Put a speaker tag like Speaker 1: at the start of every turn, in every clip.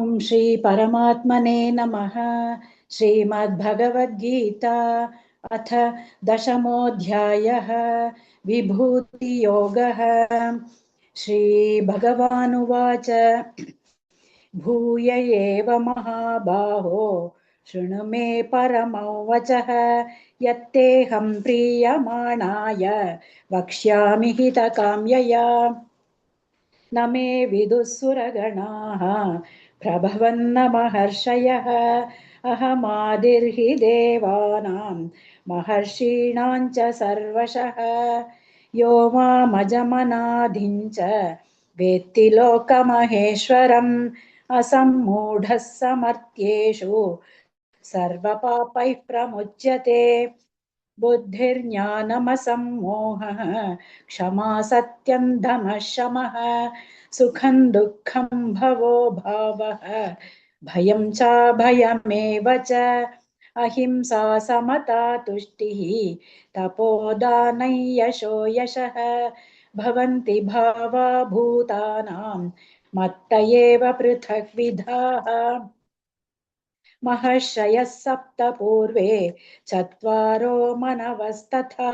Speaker 1: ॐ श्री परमात्मने नमः। श्रीमद्भगवद्गीता अथ दशमोऽध्यायः विभूतियोगः। श्रीभगवानुवाच भूय एव महाबाहो शृणु मे परमो वचः यत्तेऽहं प्रीयमाणाय वक्ष्यामि हितकाम्यया। न मे विदुःसुरगणाः प्रभवन्न महर्षयः अहमादिर्हि देवानां महर्षीणां च सर्वशः यो मामजमनाधिं च वेत्ति लोकमहेश्वरम् असम्मूढः समर्थ्येषु सर्वपापैः प्रमुच्यते। बुद्धिर्ज्ञानमसम्मोहः क्षमा सत्यं दमः शमः सुखं दुःखं भवो भावः भयं चाभयमेव च अहिंसा समता तुष्टिः तपोदानं यशो यशः भवन्ति भावा भूतानां मत्त एव पृथग्विधाः। महर्षयः सप्त पूर्वे चत्वारो मनवस्तथा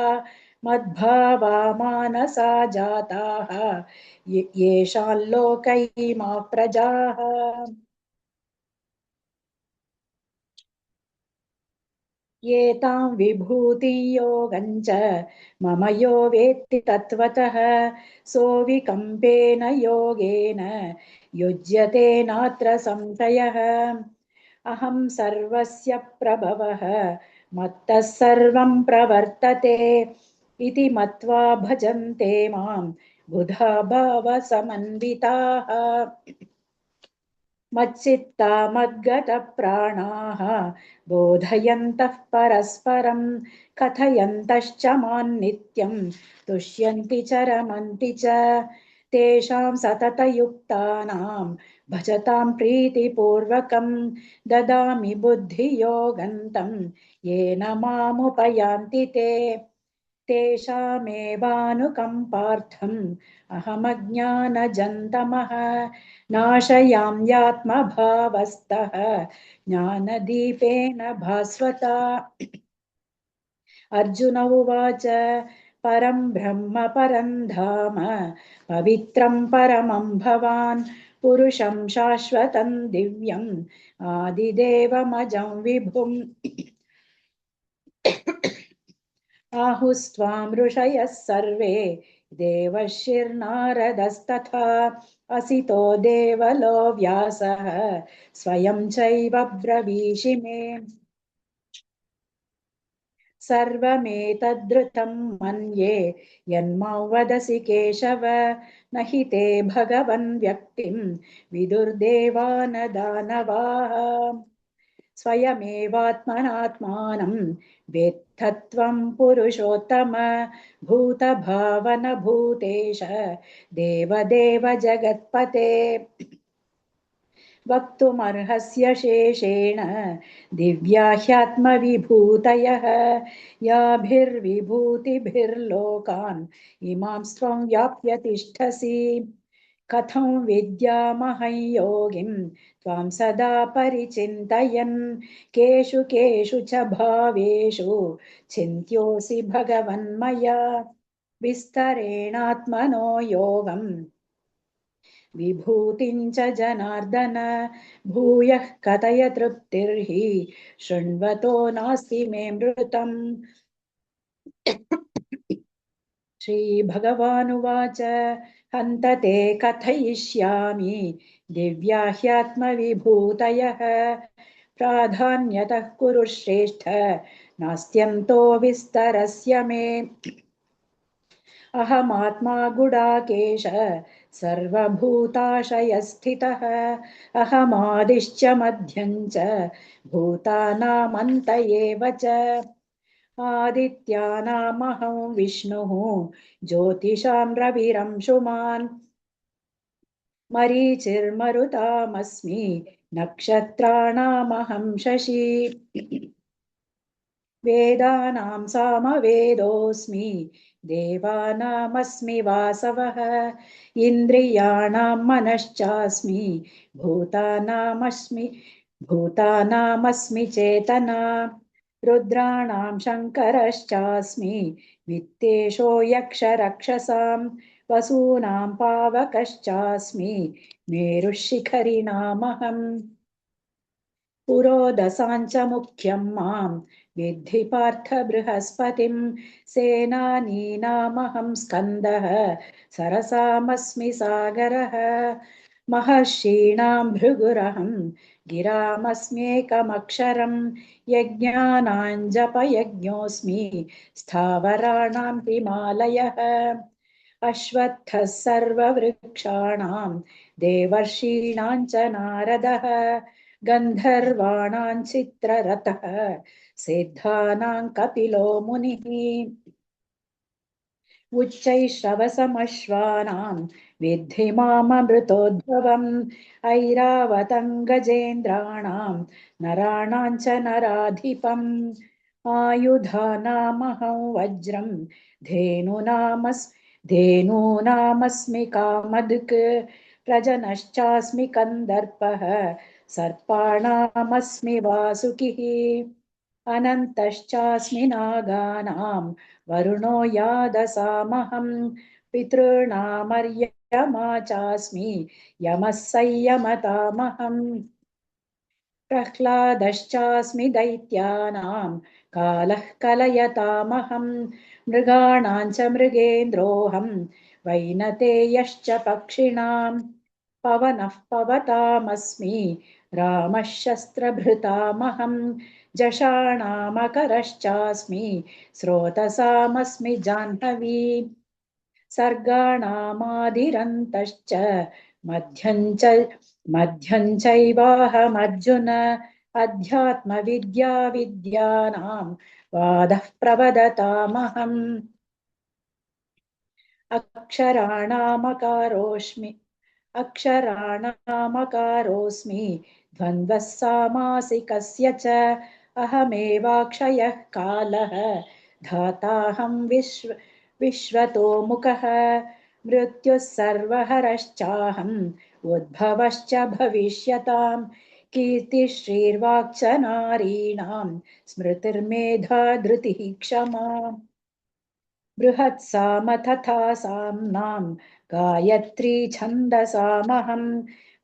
Speaker 1: मद्भावा मानसा जाताः येषां लोक इमाः प्रजाः। एतां विभूति योगञ्च मम यो वेत्ति तत्त्वतः सोऽविकम्पेन योगेन युज्यते नात्र संशयः। अहं सर्वस्य प्रभवः मत्तः सर्वं प्रवर्तते इति मत्वा भजन्ते मां बुधा भावसमन्विताः। मच्चित्ता मद्गतप्राणाः बोधयन्तः परस्परं कथयन्तश्च मां नित्यं तुष्यन्ति च रमन्ति च तेषां सततयुक्तानां भजतां प्रीतिपूर्वकं ददामि बुद्धियोगन्तं येन मामुपयान्ति ते। तेषामेवानुकम्पार्थम् अहमज्ञानजन्तमः नाशयाम्यात्मभावस्तः ज्ञानदीपेन भास्वता। अर्जुन उवाच परं ब्रह्म परं धाम पवित्रं परमं भवान् पुरुषं शाश्वतं दिव्यम् आदिदेवमजं विभुम् आहुस्त्वां ऋषयः सर्वे देवर्षिर्नारदस्तथा असितो देवलो व्यासः स्वयं चैव ब्रवीषि मे। सर्वमेतद्धृतं मन्ये यन्मां वदसि केशव न हि ते भगवन् व्यक्तिं विदुर्देवान दानवाः। स्वयमेवात्मनात्मानं वेत्थत्वं पुरुषोत्तम भूतभावन भूतेश देवदेव जगत्पते। वक्तुमर्हस्य शेषेण दिव्या ह्यात्मविभूतयः याभिर्विभूतिभिर्लोकान् इमां त्वं व्याप्य तिष्ठसि। कथं विद्यामहं योगिं त्वां सदा परिचिन्तयन् केषु केषु च भावेषु चिन्त्योऽसि भगवन्मया विस्तरेणात्मनो योगम् विभूतिं च जनार्दन भूयः कथय तृप्तिर्हि शृण्वतो नास्ति मे मृतम्। श्रीभगवानुवाच हन्त ते कथयिष्यामि दिव्या ह्यात्मविभूतयः प्राधान्यतः कुरु श्रेष्ठ नास्त्यन्तो विस्तरस्य मे। अहमात्मा गुडाकेश सर्वभूताशयस्थितः अहमादिश्च मध्यं च भूतानामन्त एव च आदित्यानामहं विष्णुः ज्योतिषां रविरंशुमान् मरीचिर्मरुतामस्मि नक्षत्राणामहं शशी वेदानां सामवेदोऽस्मि देवानामस्मि वासवः इन्द्रियाणां मनश्चास्मि भूतानामस्मि चेतना रुद्राणां शङ्करश्चास्मि वित्तेशो यक्षरक्षसां वसूनां पावकश्चास्मि मेरुशिखरिणामहम् पुरोदसाञ्च मुख्यं मां विद्धि पार्थ बृहस्पतिं सेनानीनामहं स्कन्दः सरसामस्मि सागरः महर्षीणां भृगुरहं गिरामस्म्येकमक्षरं यज्ञानां जपयज्ञोऽस्मि स्थावराणां हिमालयः अश्वत्थः सर्ववृक्षाणां देवर्षीणां च नारदः गन्धर्वाणां चित्ररथः सिद्धानां कपिलो मुनिः उच्चैश्रवसमश्वानां विद्धि माममृतोद्भवम् ऐरावतं गजेन्द्राणां नराणां च नराधिपम् आयुधानामहं वज्रं धेनूनामस्मि कामधुक् प्रजनश्चास्मि कन्दर्पः सर्पाणामस्मि वासुकिः अनन्तश्चास्मि नागानां वरुणो यादसामहं पितॄणामर्यमा चास्मि यमः संयमतामहम् प्रह्लादश्चास्मि दैत्यानां कालः कलयतामहं मृगाणां च मृगेन्द्रोऽहं वैनतेयश्च पक्षिणां पवनः पवतामस्मि रामः शस्त्रभृतामहं जषाणामकरश्चास्मि स्रोतसामस्मि जाह्नवी सर्गाणामादिरन्तश्च मध्यं चैवाहमर्जुन अध्यात्मविद्यानां वादः प्रवदतामहम् अक्षराणामकारोऽस्मि द्वन्द्वः सामासिकस्य च अहमेवाक्षयः कालः धाताहं विश्वतो मुखः मृत्युः सर्वहरश्चाहम् उद्भवश्च भविष्यताम् कीर्तिश्रीर्वाक् च नारीणां स्मृतिर्मेधा धृतिः क्षमा बृहत्साम तथा साम्नां गायत्री छन्दसामहं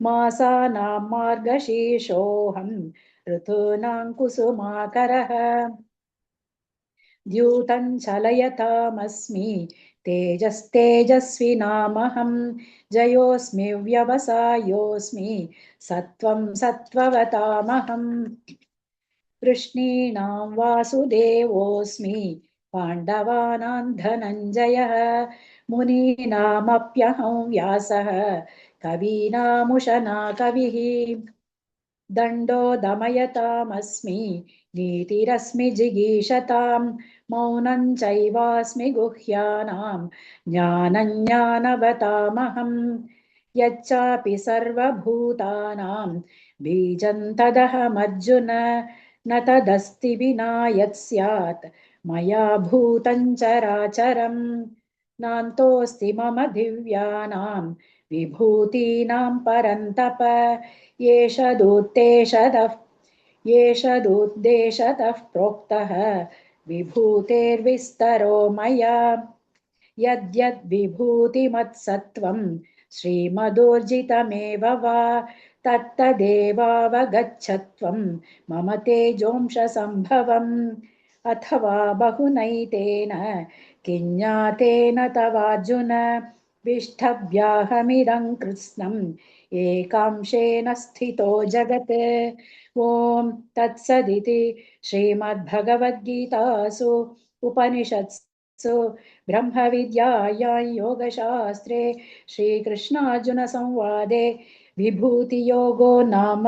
Speaker 1: मासानां मार्गशीर्षोऽहं ऋतूनां कुसुमाकरः द्यूतं चलयतामस्मि तेजस्तेजस्विनामहं जयोऽस्मि व्यवसायोऽस्मि सत्त्वं सत्त्ववतामहम् कृष्णीणां वासुदेवोऽस्मि पाण्डवानां धनञ्जयः मुनीनामप्यहं व्यासः कवीनामुशना कविः दण्डो दमयतामस्मि नीतिरस्मि जिगीषतां मौनं चैवास्मि गुह्यानां ज्ञानं ज्ञानवतामहम् यच्चापि सर्वभूतानां बीजं तदहमर्जुन न तदस्ति विना यत् स्यात् मया भूतं चराचरम् नान्तोऽस्ति मम दिव्यानां विभूतीनां परन्तप येषदुद्देशतः प्रोक्तः विभूतेर्विस्तरो मया यद्यद्विभूतिमत्सत्त्वं श्रीमदूर्जितमेव वा तत्तदेवावगच्छत्वं मम तेजोंशसम्भवम् अथवा बहुनैतेन किञ्ज्ञातेन तवार्जुन विष्टभ्याहमिदं कृत्स्नम् एकांशेन स्थितो जगत् ॐ तत्सदिति श्रीमद्भगवद्गीतासु उपनिषत्सु ब्रह्मविद्यायां योगशास्त्रे श्रीकृष्णार्जुनसंवादे विभूतियोगो नाम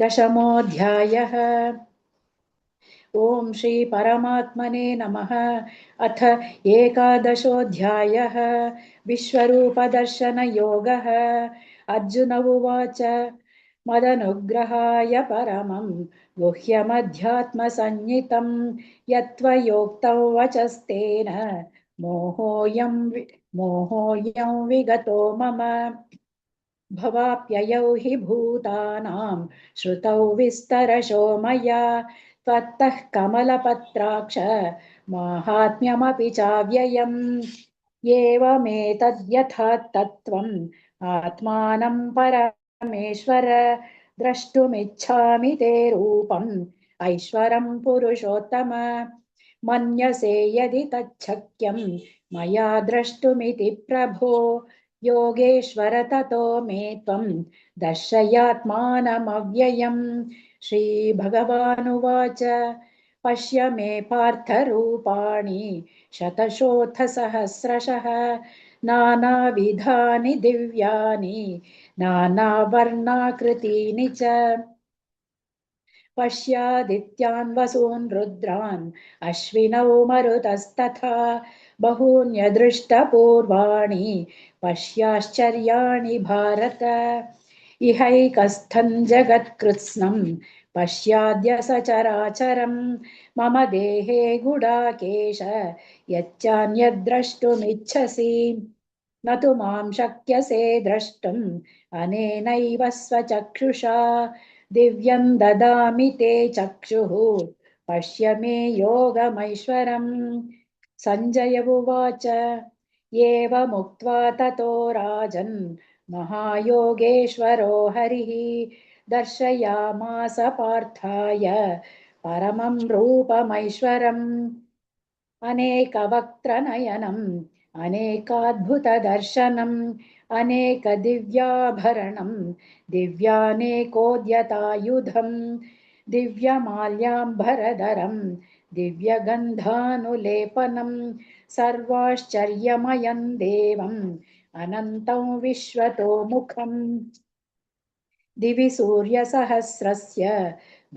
Speaker 1: 10मोऽध्यायः। ॐ श्री परमात्मने नमः। अथ 11 विश्वरूपदर्शनयोगः। अर्जुन उवाच मदनुग्रहाय परमं गुह्यमध्यात्मसंज्ञितं यत्त्वयोक्तौ वचस्तेन मोहोऽयं विगतो मम भवाप्ययौ हि भूतानां श्रुतौ विस्तरशो मया त्वत्तः कमलपत्राक्ष माहात्म्यमपि चाव्ययम् एवमेतद्यथा तत्त्वम् आत्मानं परमेश्वर द्रष्टुमिच्छामि ते रूपम् ऐश्वरं पुरुषोत्तम मन्यसे यदि तच्छक्यं मया द्रष्टुमिति प्रभो योगेश्वर ततो मे त्वं दर्शयात्मानमव्ययम् श्रीभगवानुवाच पश्य मे पार्थरूपाणि शतशोऽथ सहस्रशः नानाविधानि दिव्यानि नानावर्णाकृतीनि च पश्यादित्यान् वसून् रुद्रान् अश्विनौ मरुतस्तथा बहून्यदृष्टपूर्वाणि पश्याश्चर्याणि भारत इहैकस्थं जगत्कृत्स्नं पश्याद्य सचराचरं मम देहे गुडाकेश यच्चान्यद्द्रष्टुमिच्छसि न तु मां शक्यसे द्रष्टुम् अनेनैव स्वचक्षुषा दिव्यं ददामि ते चक्षुः पश्य मे योगमैश्वरम् सञ्जय उवाच एवमुक्त्वा ततो राजन् महायोगेश्वरो हरिः दर्शयामास पार्थाय परमं रूपमैश्वरम् अनेकवक्त्रनयनम् अनेकाद्भुतदर्शनम् अनेकदिव्याभरणम् दिव्यानेकोद्यतायुधम् दिव्यमाल्याम्बरधरम् दिव्यगन्धानुलेपनम् सर्वाश्चर्यमयम् देवम् अनन्तं विश्वतोमुखम् दिवि सूर्यसहस्रस्य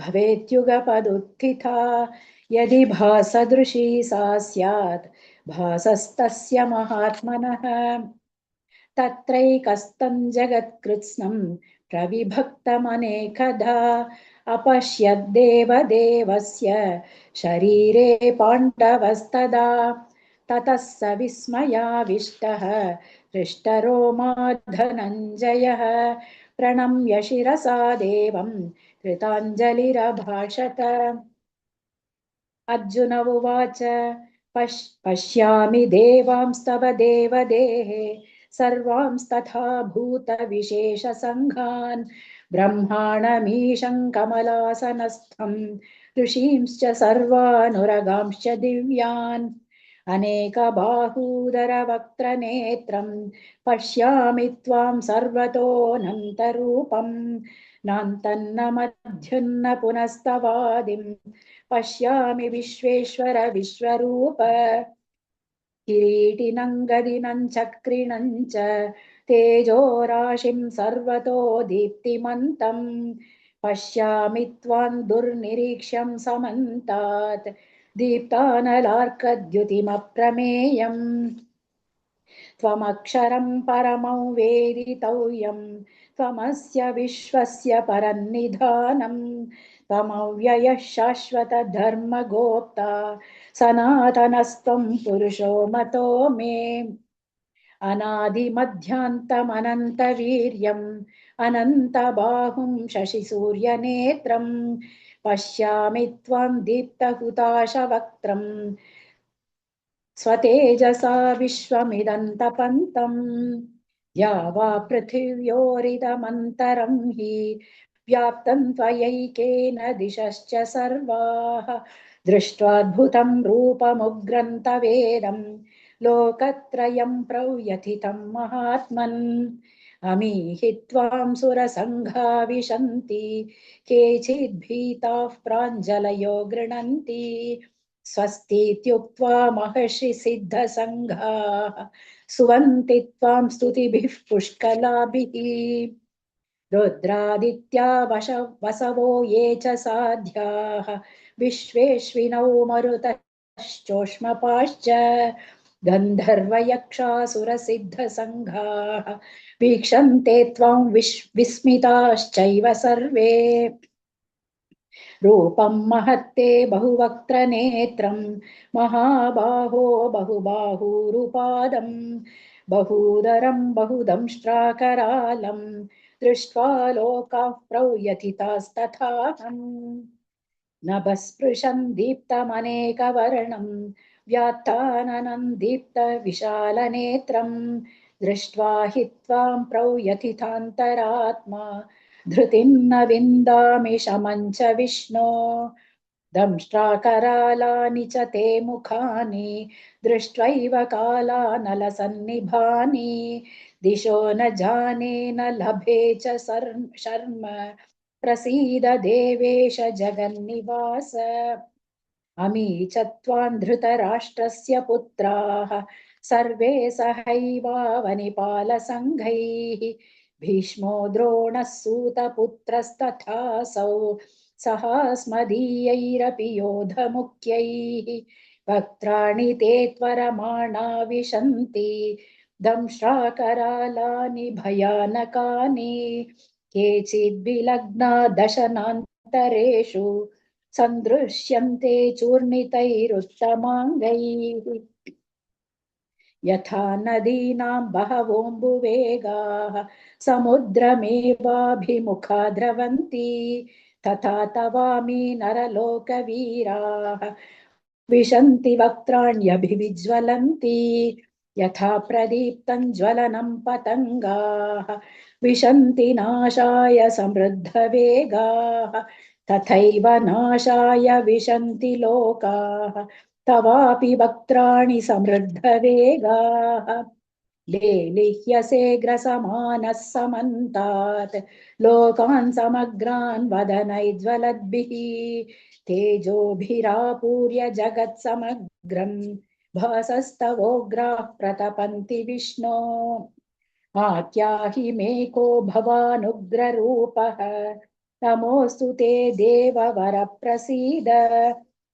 Speaker 1: भवेद्युगपदुत्थिता यदि भासदृशी सा स्यात् भासस्तस्य महात्मनः तत्रैकस्तं जगत्कृत्स्नं प्रविभक्तमनेकधा अपश्यद्देवदेवस्य शरीरे पाण्डवस्तदा ततः स विस्मयाविष्टः हृष्टरोमा धनञ्जयः प्रणम्य शिरसा देवं कृताञ्जलिरभाषत अर्जुन उवाच पश्यामि देवांस्तव देवदेः सर्वांस्तथा भूतविशेषसङ्घान् ब्रह्माणमीशं कमलासनस्थं ऋषींश्च सर्वानुरगांश्च दिव्यान् अनेकबाहूदरवक्त्रनेत्रं पश्यामि त्वां सर्वतोऽनन्तरूपं नान्तन्न मध्यन्न पुनस्तवादिं पश्यामि विश्वेश्वर विश्वरूप किरीटिनं गदिनं चक्रिणं च तेजोराशिं सर्वतो दीप्तिमन्तं पश्यामि त्वां दुर्निरीक्ष्यं समन्तात् दीप्तानलार्कद्युतिमप्रमेयम् त्वमक्षरं परमं वेदितव्यं त्वमस्य विश्वस्य परन्निधानम् त्वमव्ययः शाश्वतधर्मगोप्ता सनातनस्त्वं पुरुषो मतो मे अनादिमध्यान्तमनन्तवीर्यम् अनन्तबाहुं शशिसूर्यनेत्रं पश्यामि त्वां दीप्तहुताशवक्त्रम् स्वतेजसा विश्वमिदन्तपन्तम् या वा पृथिव्योरिदमन्तरं हि व्याप्तं त्वयैकेन दिशश्च सर्वाः दृष्ट्वाद्भुतं रूपमुग्रं तवेदं लोकत्रयं प्रव्यथितं महात्मन् अमीहि त्वां सुरसङ्घा विशन्ति केचिद्भीताः प्राञ्जलयो गृह्णन्ति स्वस्तीत्युक्त्वा महर्षि सिद्धसङ्घाः सुवन्ति त्वां स्तुतिभिः पुष्कलाभिः रुद्रादित्या वसवो ये च साध्याः विश्वेश्विनौ मरुतश्चोष्मपाश्च गन्धर्वयक्षासुरसिद्धसङ्घाः वीक्षन्ते त्वां विस्मिताश्चैव सर्वे रूपं महत्ते बहुवक्त्रनेत्रं महाबाहो बहुबाहुरुपादं बहूदरं बहुदंष्ट्राकरालं दृष्ट्वा लोकाः प्रौयथितास्तथाहम् नभस्पृशं दीप्तमनेकवर्णं व्यात्ताननं दीप्तविशालनेत्रं दृष्ट्वा हि त्वां प्रौयथितान्तरात्मा धृतिं न विन्दामि शमं च विष्णो दंष्ट्राकरालानि च ते मुखानि दृष्ट्वैव कालानलसन्निभानि दिशो न जाने न लभे च शर्म प्रसीद देवेश जगन्निवास अमी च त्वां धृतराष्ट्रस्य पुत्राः सर्वे सहैवावनिपालसङ्घैः भीष्मो द्रोणः सूतपुत्रस्तथासौ सहास्मदीयैरपि योधमुख्यैः वक्त्राणि ते त्वरमाणा विशन्ति दंष्ट्राकरालानि भयानकानि केचिद्विलग्ना दशनान्तरेषु सन्दृश्यन्ते चूर्णितैरुत्तमाङ्गैः यथा नदीनां बहवोऽम्बुवेगाः समुद्रमेवाभिमुखा द्रवन्ति तथा तवामि नरलोकवीराः विशन्ति वक्त्राण्यभिविज्वलन्ति यथा प्रदीप्तं ज्वलनं पतङ्गाः विशन्ति नाशाय समृद्धवेगाः तथैव नाशाय विशन्ति लोकाः तवापि वक्त्राणि समृद्धवेगाः लेलिह्यसे ग्रसमानः समन्तात् लोकान् समग्रान् वदनैज्ज्वलद्भिः तेजोभिरापूर्य जगत्समग्रम् भासस्तवोग्राः प्रतपन्ति विष्णो आख्याहि मे को भवानुग्ररूपः नमोऽस्तु ते देववर प्रसीद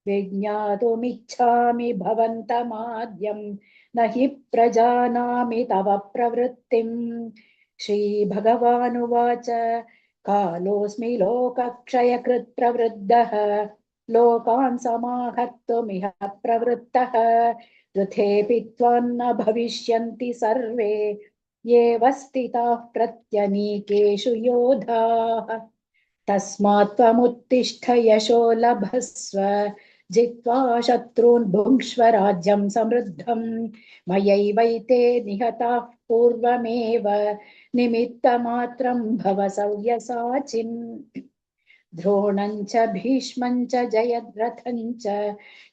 Speaker 1: विज्ञातुमिच्छामि भवन्तमाद्यं न हि प्रजानामि तव प्रवृत्तिम् श्रीभगवानुवाच कालोऽस्मि लोकक्षयकृत् प्रवृद्धः लोकान् समाहर्तुमिह प्रवृत्तः ऋथेऽपि त्वान्न भविष्यन्ति सर्वे येव स्थिताः प्रत्यनीकेषु योधाः तस्मात् त्वमुत्तिष्ठ यशो लभस्व जित्वा शत्रून् भुङ्क्ष्व राज्यं समृद्धं मयैवैते निहताः पूर्वमेव निमित्तमात्रं भव सव्यसाचिन् द्रोणं च भीष्मं च जयद्रथं च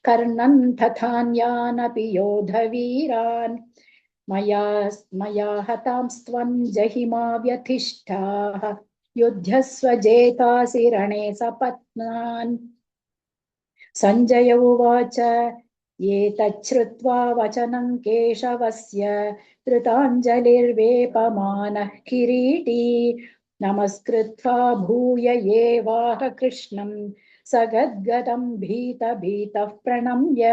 Speaker 1: कर्णं तथान्यानपि योधवीरान् मया हतांस्त्वं जहिमा व्यथिष्ठाः युध्यस्व जेतासि रणे सपत्नान् सञ्जय उवाच एतच्छ्रुत्वा वचनं केशवस्य कृताञ्जलिर्वेपमानः किरीटी नमस्कृत्वा भूय एवाह कृष्णं सगद्गदं भीतः प्रणम्य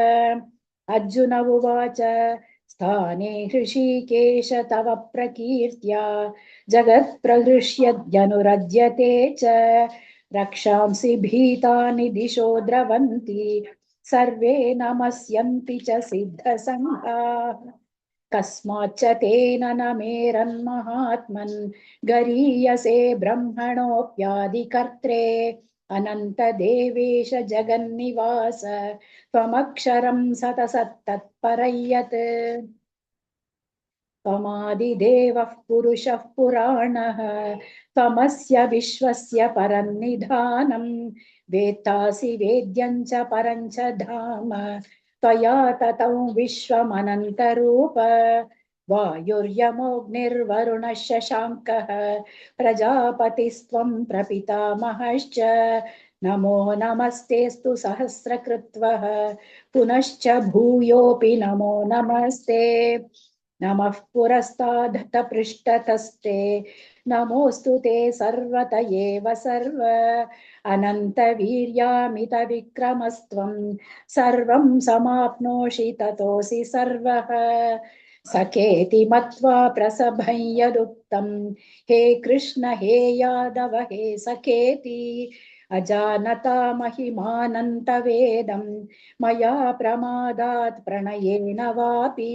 Speaker 1: अर्जुन उवाच स्थाने हृषीकेश तव प्रकीर्त्या जगत्प्रहृष्यद्यनुरज्यते च रक्षांसि भीतानि दिशो द्रवन्ति सर्वे नमस्यन्ति च सिद्धसङ्घाः कस्माच्च तेन न मेरन्महात्मन् गरीयसे ब्रह्मणोऽप्यादिकर्त्रे अनन्तदेवेश जगन्निवास त्वमक्षरं सतसत्तत्परयत् त्वमादिदेवः पुरुषः पुराणः त्वमस्य विश्वस्य परन्निधानं वेत्तासि वेद्यं च परं च धाम त्वया ततं विश्वमनन्तरूप वायुर्यमोऽग्निर्वरुणः शशाङ्कः प्रजापतिस्त्वं प्रपितामहश्च नमो नमस्तेऽस्तु सहस्रकृत्वः पुनश्च भूयोऽपि नमो नमस्ते नमः पुरस्तादथ पृष्ठतस्ते नमोऽस्तु ते सर्वत एव सर्व अनन्तवीर्यामितविक्रमस्त्वं सर्वं समाप्नोषि ततोऽसि सर्वः सखेति मत्वा प्रसभं यदुक्तं हे कृष्ण हे यादव हे सखेति अजानता महिमानन्तवेदं मया प्रमादात् प्रणयेन वापि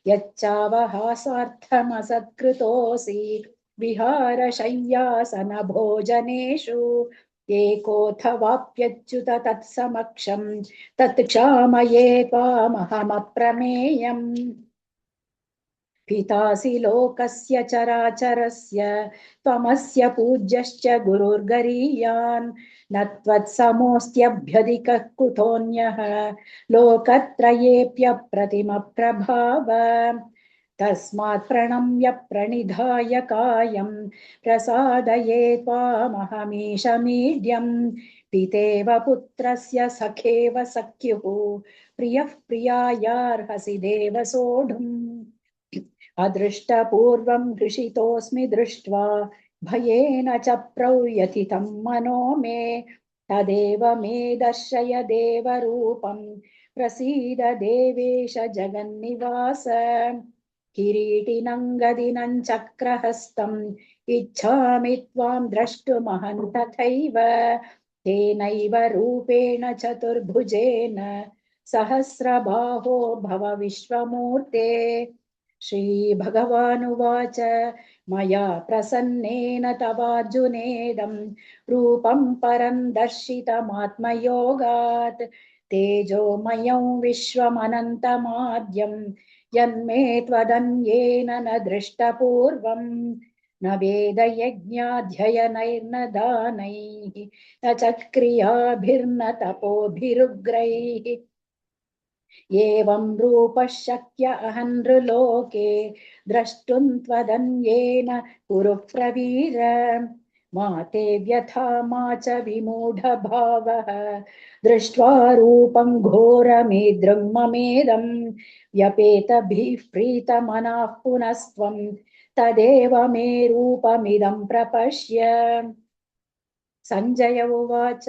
Speaker 1: यच्चावहासार्थमसत्कृतोऽसि विहारशय्यासनभोजनेषु एकोऽथवाप्यच्युत तत्समक्षं तत्क्षामये त्वामहमप्रमेयम् पितासि लोकस्य चराचरस्य त्वमस्य पूज्यश्च गुरुर्गरीयान् न त्वत्समोऽस्त्यभ्यधिकः कुतोऽन्यः लोकत्रयेऽप्यप्रतिमप्रभाव तस्मात् प्रणम्य प्रणिधाय कायं प्रसादये त्वामहमीशमीड्यं पितेव पुत्रस्य सखेव सख्युः प्रियः प्रियायार्हसि देव सोढुम् अदृष्टपूर्वं हृषितोऽस्मि दृष्ट्वा भयेन च प्रव्यथितं मनो मे तदेव मे दर्शय देवरूपं प्रसीद देवेश जगन्निवास किरीटिनं गदिनं चक्रहस्तम् इच्छामि त्वां द्रष्टुमहं तथैव तेनैव रूपेण चतुर्भुजेन सहस्रबाहो भव विश्वमूर्ते श्रीभगवानुवाच मया प्रसन्नेन तवार्जुनेदं रूपं परं दर्शितमात्मयोगात् तेजोमयं विश्वमनन्तमाद्यं यन्मे त्वदन्येन न दृष्टपूर्वं न वेदयज्ञाध्ययनैर्न दानैः न च क्रियाभिर्न तपोभिरुग्रैः एवं रूपः शक्य अहन्नृलोके द्रष्टुं त्वदन्येन कुरु प्रवीर मा ते व्यथा मा च विमूढभावः दृष्ट्वा रूपं घोरमीदृङ्ममेदं व्यपेतभिः प्रीतमनाः पुनस्त्वं तदेव मे रूपमिदं प्रपश्य सञ्जय उवाच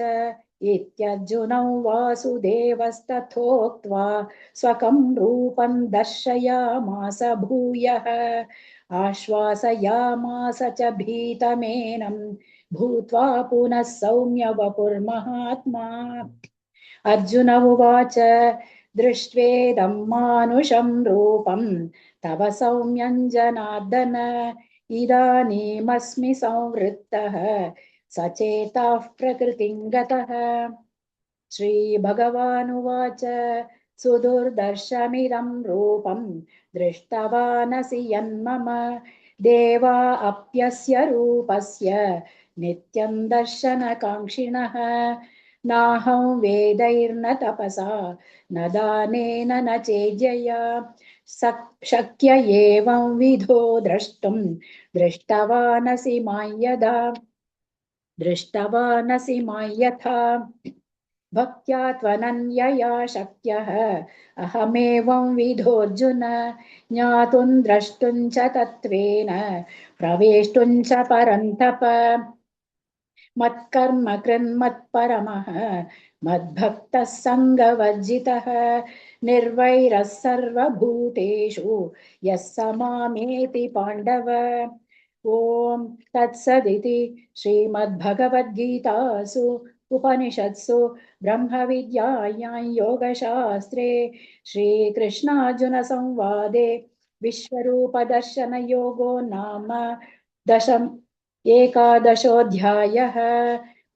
Speaker 1: इत्यर्जुनौ वासुदेवस्तथोक्त्वा स्वकं रूपं दर्शयामास भूयः आश्वासयामास च भीतमेनं भूत्वा पुनः सौम्य वपुर्महात्मा अर्जुन उवाच दृष्ट्वेदं मानुषं रूपं तव सौम्यं जनार्दन इदानीमस्मि संवृत्तः सचेताः प्रकृतिं गतः श्रीभगवानुवाच सुदुर्दर्शमिदं रूपं दृष्टवानसि यन्मम देवा अप्यस्य रूपस्य नित्यं दर्शनकाङ्क्षिणः नाहं वेदैर्न तपसा न दानेन न चेज्यया शक्य एवं विधो द्रष्टुं दृष्टवानसि मां यदा दृष्टवानसि मां यथा भक्त्या त्वनन्यया शक्यः अहमेवं विधोऽर्जुन ज्ञातुं द्रष्टुं च तत्त्वेन प्रवेष्टुं च परन्तप मत्कर्म कृन्मत्परमः मद्भक्तः सङ्गवर्जितः निर्वैरः सर्वभूतेषु यः स मामेति पाण्डव ॐ तत्सदिति श्रीमद्भगवद्गीतासु उपनिषत्सु ब्रह्मविद्यायां योगशास्त्रे श्रीकृष्णार्जुनसंवादे विश्वरूपदर्शनयोगो नाम एकादशोऽध्यायः।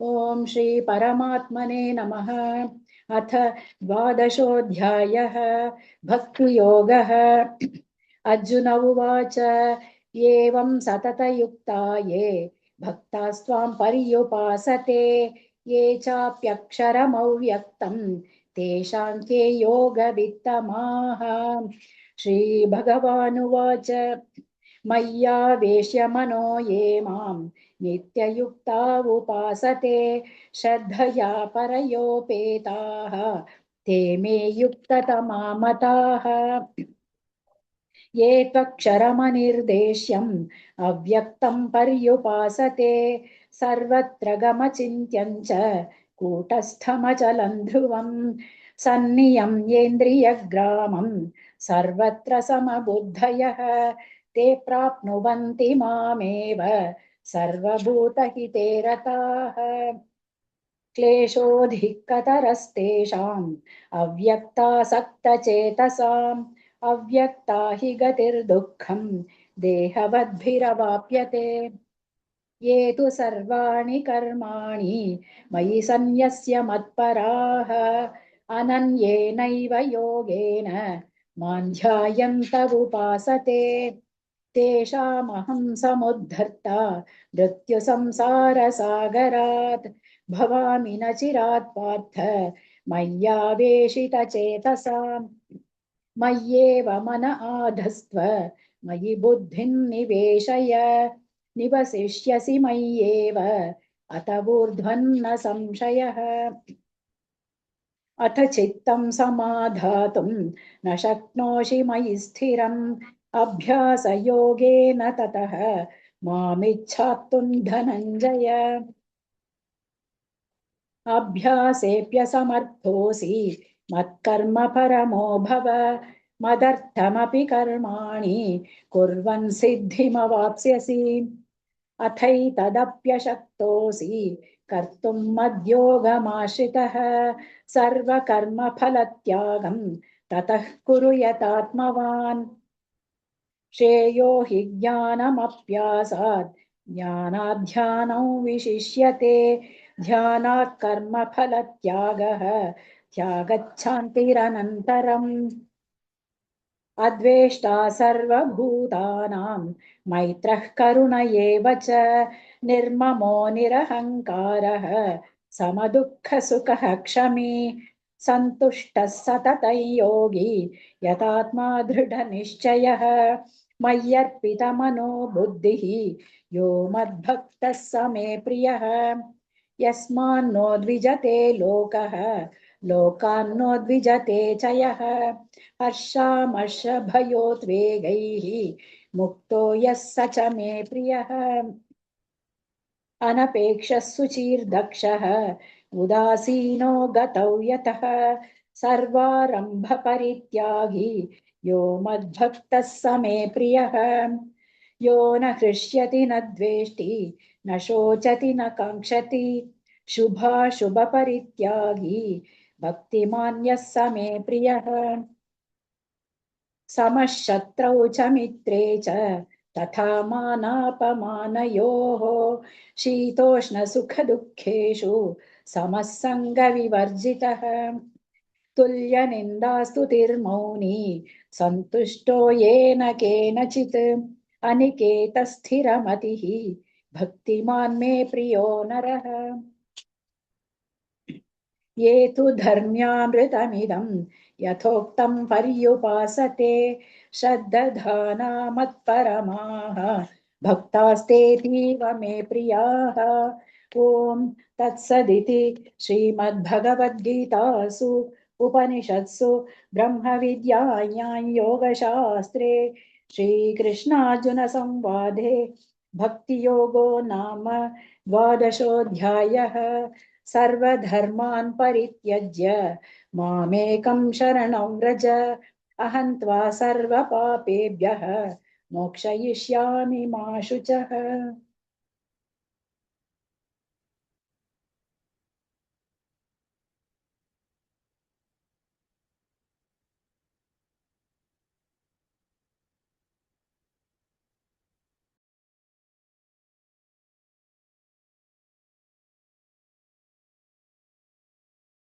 Speaker 1: ॐ श्री परमात्मने नमः। अथ द्वादशोऽध्यायः भक्तियोगः। अर्जुन उवाच एवं सततयुक्ता ये भक्तास्त्वां पर्युपासते ये चाप्यक्षरमव्यक्तं तेषां के योगवित्तमाः। श्रीभगवानुवाच मय्यावेश्य मनो ये मां नित्ययुक्ता उपासते श्रद्धया परयोपेताः ते मे युक्ततमा मताः। ये त्वक्षरमनिर्देश्यम् अव्यक्तं पर्युपासते सर्वत्र गमचिन्त्यं च कूटस्थमचलं ध्रुवं सन्नियम्येन्द्रियग्रामं सर्वत्र समबुद्धयः ते प्राप्नुवन्ति मामेव सर्वभूतहिते रताः। क्लेशोऽधिकतरस्तेषाम् अव्यक्तासक्तचेतसाम् अव्यक्ता हि गतिर्दुःखम् देहवद्भिरवाप्यते ये तु सर्वाणि कर्माणि मयि सन्न्यस्य मत्पराः अनन्येनैव योगेन मां ध्यायन्त उपासते तेषामहं समुद्धर्ता मृत्युसंसारसागरात् भवामि न चिरात् पार्थ मय्यावेशितचेतसाम् मय्येव मन आधस्त्व मयि बुद्धिं निवेशय निवसिष्यसि मय्येव अत ऊर्ध्वन्न संशयः अथ चित्तं समाधातुं न शक्नोषि मयि स्थिरम् अभ्यासयोगेन ततः मामिच्छाप्तुं धनञ्जय अभ्यासेऽप्यसमर्थोऽसि मत्कर्म परमो भव मदर्थमपि कर्माणि कुर्वन् सिद्धिमवाप्स्यसि अथैतदप्यशक्तोऽसि कर्तुं मद्योगमाश्रितः सर्वकर्मफलत्यागं ततः कुरु यतात्मवान् श्रेयो हि ज्ञानमप्यासाद् ज्ञानाध्यानौ विशिष्यते ध्यानात् कर्मफलत्यागः त्यागच्छान्तिरनन्तरम् अद्वेष्टा सर्वभूतानां मैत्रः करुण एव च निर्ममो निरहङ्कारः समदुःखसुखः क्षमी सन्तुष्टः सततं योगी यतात्मा दृढनिश्चयः मय्यर्पितमनो बुद्धिः यो मद्भक्तः स मे प्रियः यस्मान्नो द्विजते लोकः लोकान्नो द्विजते च यः हर्षामर्षभयोद्वेगैः मुक्तो यः स च मे प्रियः अनपेक्षः शुचिर्दक्षः उदासीनो गतौ यतः सर्वारम्भपरित्यागी यो मद्भक्तः स मे प्रियः यो न हृष्यति न द्वेष्टि न शोचति न काङ्क्षति शुभाशुभपरित्यागी भक्तिमान् यः स मे प्रियः समः शत्रौ च मित्रे च तथा मानापमानयोः शीतोष्णसुखदुःखेषु समः सङ्गविवर्जितः तुल्यनिन्दास्तुतिर्मौनी सन्तुष्टो येन केनचित् अनिकेतस्थिरमतिः भक्तिमान् मे प्रियो नरः ये तु धर्म्यामृतमिदं यथोक्तं पर्युपासते श्रद्दधाना मत्परमाः भक्तास्तेतीव मे प्रियाः ॐ तत्सदिति श्रीमद्भगवद्गीतासु उपनिषत्सु ब्रह्मविद्यायां योगशास्त्रे श्रीकृष्णार्जुनसंवादे भक्तियोगो नाम द्वादशोऽध्यायः सर्वधर्मान् परित्यज्य मामेकं शरणं व्रज अहं त्वा सर्वपापेभ्यः मोक्षयिष्यामि मा शुचः।